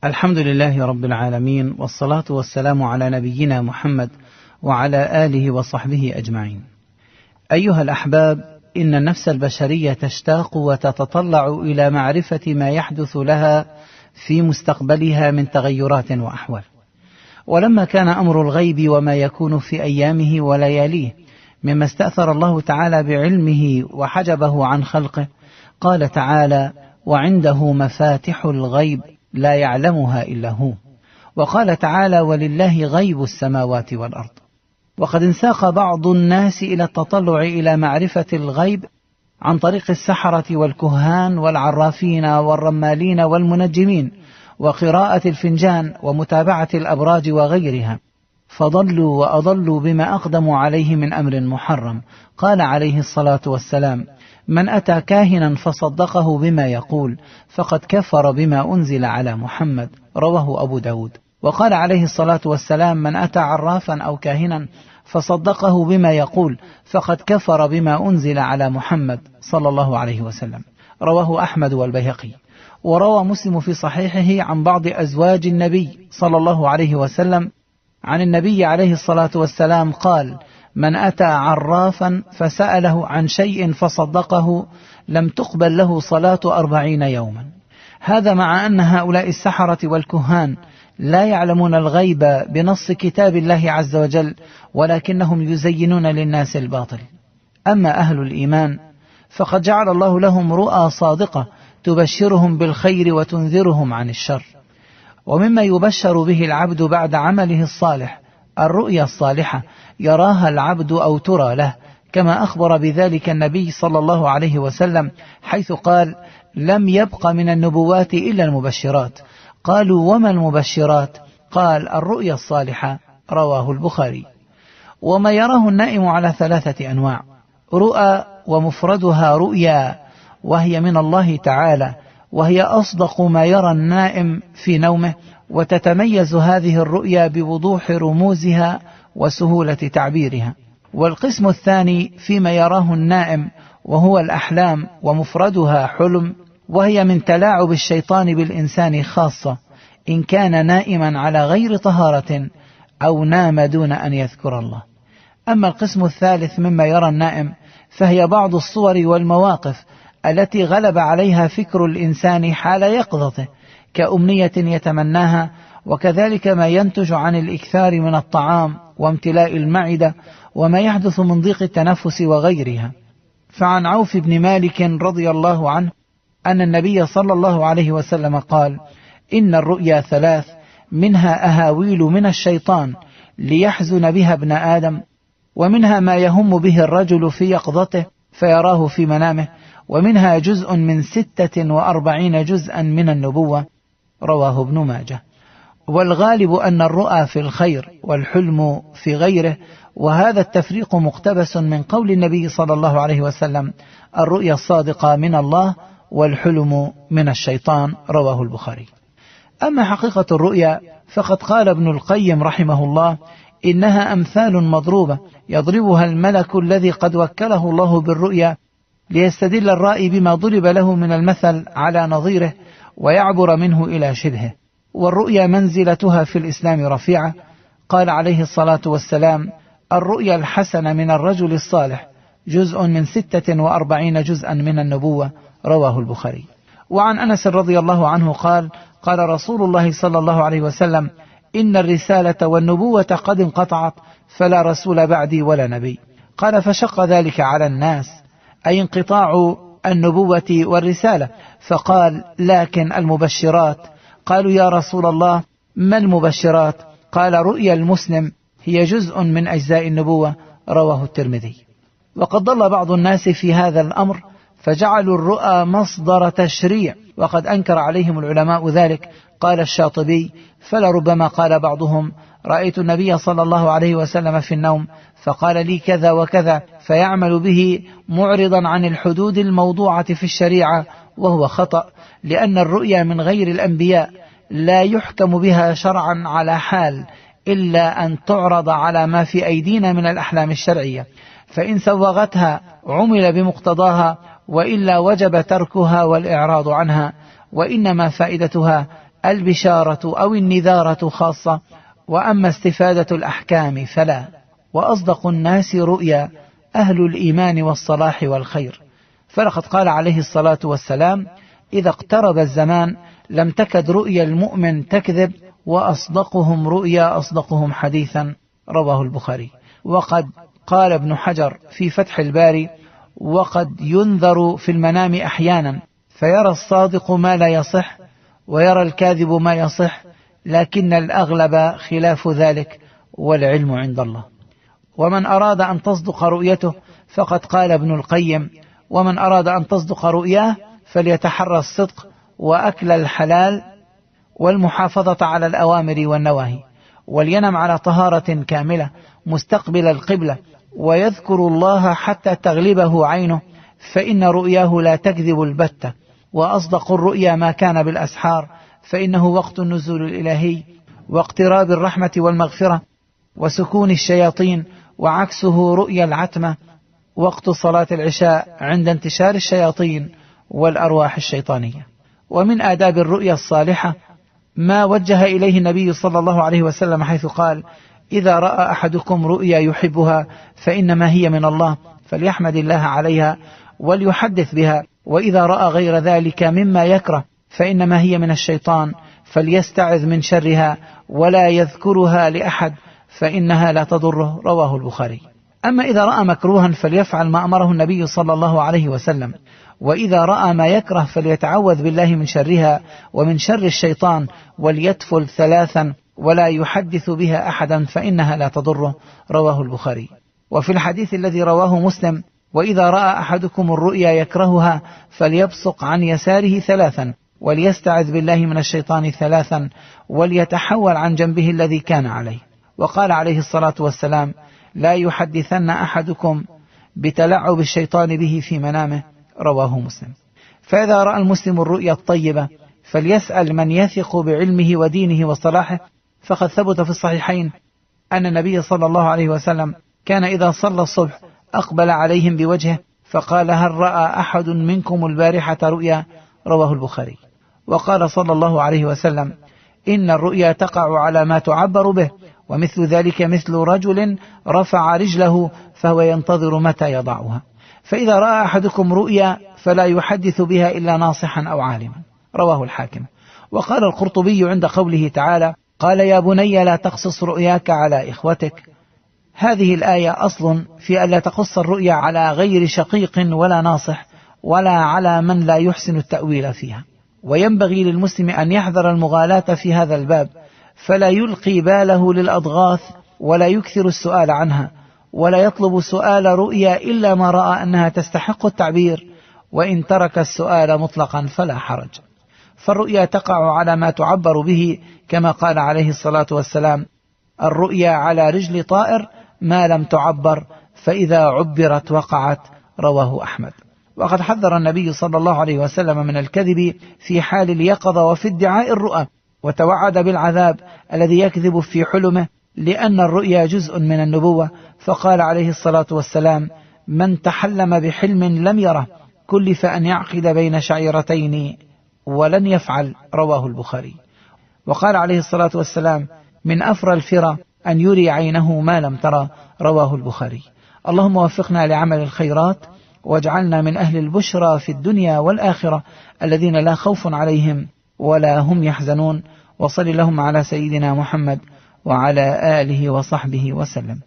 الحمد لله رب العالمين، والصلاة والسلام على نبينا محمد وعلى آله وصحبه أجمعين. أيها الأحباب، إن النفس البشرية تشتاق وتتطلع إلى معرفة ما يحدث لها في مستقبلها من تغيرات وأحوال. ولما كان أمر الغيب وما يكون في أيامه ولياليه مما استأثر الله تعالى بعلمه وحجبه عن خلقه، قال تعالى: وعنده مفاتح الغيب لا يعلمها إلا هو. وقال تعالى: ولله غيب السماوات والأرض. وقد انساق بعض الناس إلى التطلع إلى معرفة الغيب عن طريق السحرة والكهان والعرافين والرمالين والمنجمين، وقراءة الفنجان ومتابعة الأبراج وغيرها، فضلوا وأضلوا بما أقدموا عليه من أمر محرم. قال عليه الصلاة والسلام: من أتى كاهنا فصدقه بما يقول فقد كفر بما أنزل على محمد، رواه أبو داود. وقال عليه الصلاة والسلام: من أتى عرافا أو كاهنا فصدقه بما يقول فقد كفر بما أنزل على محمد، صلى الله عليه وسلم، رواه أحمد والبيهقي. وروى مسلم في صحيحه عن بعض أزواج النبي صلى الله عليه وسلم عن النبي عليه الصلاة والسلام قال: من أتى عرافا فسأله عن شيء فصدقه لم تقبل له صلاة 40 يوما. هذا مع أن هؤلاء السحرة والكهان لا يعلمون الغيب بنص كتاب الله عز وجل، ولكنهم يزينون للناس الباطل. أما أهل الإيمان فقد جعل الله لهم رؤى صادقة تبشرهم بالخير وتنذرهم عن الشر. ومما يبشر به العبد بعد عمله الصالح الرؤيا الصالحة يراها العبد أو ترى له، كما أخبر بذلك النبي صلى الله عليه وسلم حيث قال: لم يبق من النبوات إلا المبشرات. قالوا: وما المبشرات؟ قال: الرؤيا الصالحة، رواه البخاري. وما يراه النائم على 3 أنواع: رؤى، ومفردها رؤيا، وهي من الله تعالى، وهي أصدق ما يرى النائم في نومه، وتتميز هذه الرؤيا بوضوح رموزها وسهولة تعبيرها. والقسم الثاني فيما يراه النائم، وهو الأحلام، ومفردها حلم، وهي من تلاعب الشيطان بالإنسان خاصة إن كان نائما على غير طهارة أو نام دون أن يذكر الله. أما القسم الثالث مما يرى النائم فهي بعض الصور والمواقف التي غلب عليها فكر الإنسان حال يقظته، كأمنية يتمناها، وكذلك ما ينتج عن الإكثار من الطعام وامتلاء المعدة، وما يحدث من ضيق التنفس وغيرها. فعن عوف بن مالك رضي الله عنه أن النبي صلى الله عليه وسلم قال: إن الرؤيا 3، منها أهاويل من الشيطان ليحزن بها ابن آدم، ومنها ما يهم به الرجل في يقظته فيراه في منامه، ومنها جزء من 46 جزءا من النبوة، رواه ابن ماجه. والغالب أن الرؤى في الخير والحلم في غيره، وهذا التفريق مقتبس من قول النبي صلى الله عليه وسلم: الرؤيا الصادقة من الله، والحلم من الشيطان، رواه البخاري. أما حقيقة الرؤيا فقد قال ابن القيم رحمه الله: إنها أمثال مضروبة يضربها الملك الذي قد وكله الله بالرؤيا ليستدل الرائي بما ضرب له من المثل على نظيره ويعبر منه إلى شبهه. والرؤيا منزلتها في الإسلام رفيعة. قال عليه الصلاة والسلام: الرؤيا الحسنة من الرجل الصالح جزء من 46 جزءا من النبوة، رواه البخاري. وعن أنس رضي الله عنه قال: قال رسول الله صلى الله عليه وسلم: إن الرسالة والنبوة قد انقطعت، فلا رسول بعدي ولا نبي. قال: فشق ذلك على الناس، أي انقطاع النبوة والرسالة. فقال: لكن المبشرات. قالوا: يا رسول الله، ما المبشرات؟ قال: رؤيا المسلم هي جزء من أجزاء النبوة، رواه الترمذي. وقد ضل بعض الناس في هذا الأمر فجعلوا الرؤى مصدر تشريع، وقد أنكر عليهم العلماء ذلك. قال الشاطبي: فلربما قال بعضهم: رأيت النبي صلى الله عليه وسلم في النوم فقال لي كذا وكذا، فيعمل به معرضا عن الحدود الموضوعة في الشريعة، وهو خطأ، لأن الرؤيا من غير الأنبياء لا يحكم بها شرعا على حال إلا أن تعرض على ما في أيدينا من الأحلام الشرعية، فإن سوغتها عمل بمقتضاها، وإلا وجب تركها والإعراض عنها. وإنما فائدتها البشارة أو النذارة خاصة، وأما استفادة الأحكام فلا. وأصدق الناس رؤيا أهل الإيمان والصلاح والخير، فلقد قال عليه الصلاة والسلام: إذا اقترب الزمان لم تكد رؤيا المؤمن تكذب، وأصدقهم رؤيا أصدقهم حديثا، رواه البخاري. وقد قال ابن حجر في فتح الباري: وقد ينذر في المنام أحيانا فيرى الصادق ما لا يصح ويرى الكاذب ما يصح، لكن الأغلب خلاف ذلك، والعلم عند الله. ومن أراد أن تصدق رؤيته فقد قال ابن القيم: ومن أراد أن تصدق رؤياه فليتحرى الصدق وأكل الحلال والمحافظة على الأوامر والنواهي، ولينم على طهارة كاملة مستقبل القبلة، ويذكر الله حتى تغلبه عينه، فإن رؤياه لا تكذب البتة. وأصدق الرؤيا ما كان بالأسحار، فإنه وقت النزول الإلهي واقتراب الرحمة والمغفرة وسكون الشياطين، وعكسه رؤيا العتمة وقت صلاة العشاء عند انتشار الشياطين والأرواح الشيطانية. ومن آداب الرؤيا الصالحة ما وجه إليه النبي صلى الله عليه وسلم حيث قال: إذا رأى أحدكم رؤيا يحبها فإنما هي من الله، فليحمد الله عليها وليحدث بها، وإذا رأى غير ذلك مما يكره فإنما هي من الشيطان، فليستعذ من شرها ولا يذكرها لأحد فإنها لا تضره، رواه البخاري. أما إذا رأى مكروها فليفعل ما أمره النبي صلى الله عليه وسلم، وإذا رأى ما يكره فليتعوذ بالله من شرها ومن شر الشيطان، وليتفل 3 ولا يحدث بها أحدا فإنها لا تضره، رواه البخاري. وفي الحديث الذي رواه مسلم: وإذا رأى أحدكم الرؤيا يكرهها فليبصق عن يساره 3 وليستعذ بالله من الشيطان 3 وليتحول عن جنبه الذي كان عليه. وقال عليه الصلاة والسلام: لا يحدثن أحدكم بتلعب الشيطان به في منامه، رواه مسلم. فإذا رأى المسلم الرؤيا الطيبة فليسأل من يثق بعلمه ودينه وصلاحه، فقد ثبت في الصحيحين أن النبي صلى الله عليه وسلم كان إذا صلى الصبح أقبل عليهم بوجهه فقال: هل رأى أحد منكم البارحة رؤيا؟ رواه البخاري. وقال صلى الله عليه وسلم: إن الرؤيا تقع على ما تعبر به، ومثل ذلك مثل رجل رفع رجله فهو ينتظر متى يضعها. فإذا رأى أحدكم رؤيا فلا يحدث بها إلا ناصحا أو عالما، رواه الحاكم. وقال القرطبي عند قوله تعالى: قال يا بني لا تقصص رؤياك على إخوتك. هذه الآية أصل في ألا تقص الرؤيا على غير شقيق ولا ناصح، ولا على من لا يحسن التأويل فيها. وينبغي للمسلم أن يحذر المغالاة في هذا الباب، فلا يلقي باله للأضغاث ولا يكثر السؤال عنها، ولا يطلب سؤال رؤيا إلا ما رأى أنها تستحق التعبير، وإن ترك السؤال مطلقا فلا حرج. فالرؤيا تقع على ما تعبر به، كما قال عليه الصلاة والسلام: الرؤيا على رجل طائر ما لم تعبر، فإذا عبرت وقعت، رواه أحمد. وقد حذر النبي صلى الله عليه وسلم من الكذب في حال اليقظة وفي ادعاء الرؤى، وتوعد بالعذاب الذي يكذب في حلمه، لأن الرؤيا جزء من النبوة. فقال عليه الصلاة والسلام: من تحلم بحلم لم يره كلف أن يعقد بين شعيرتين ولن يفعل، رواه البخاري. وقال عليه الصلاة والسلام: من أفرى الفرى أن يري عينه ما لم ترى، رواه البخاري. اللهم وفقنا لعمل الخيرات، واجعلنا من أهل البشرى في الدنيا والآخرة الذين لا خوف عليهم ولا هم يحزنون. وصل اللهم على سيدنا محمد وعلى آله وصحبه وسلم.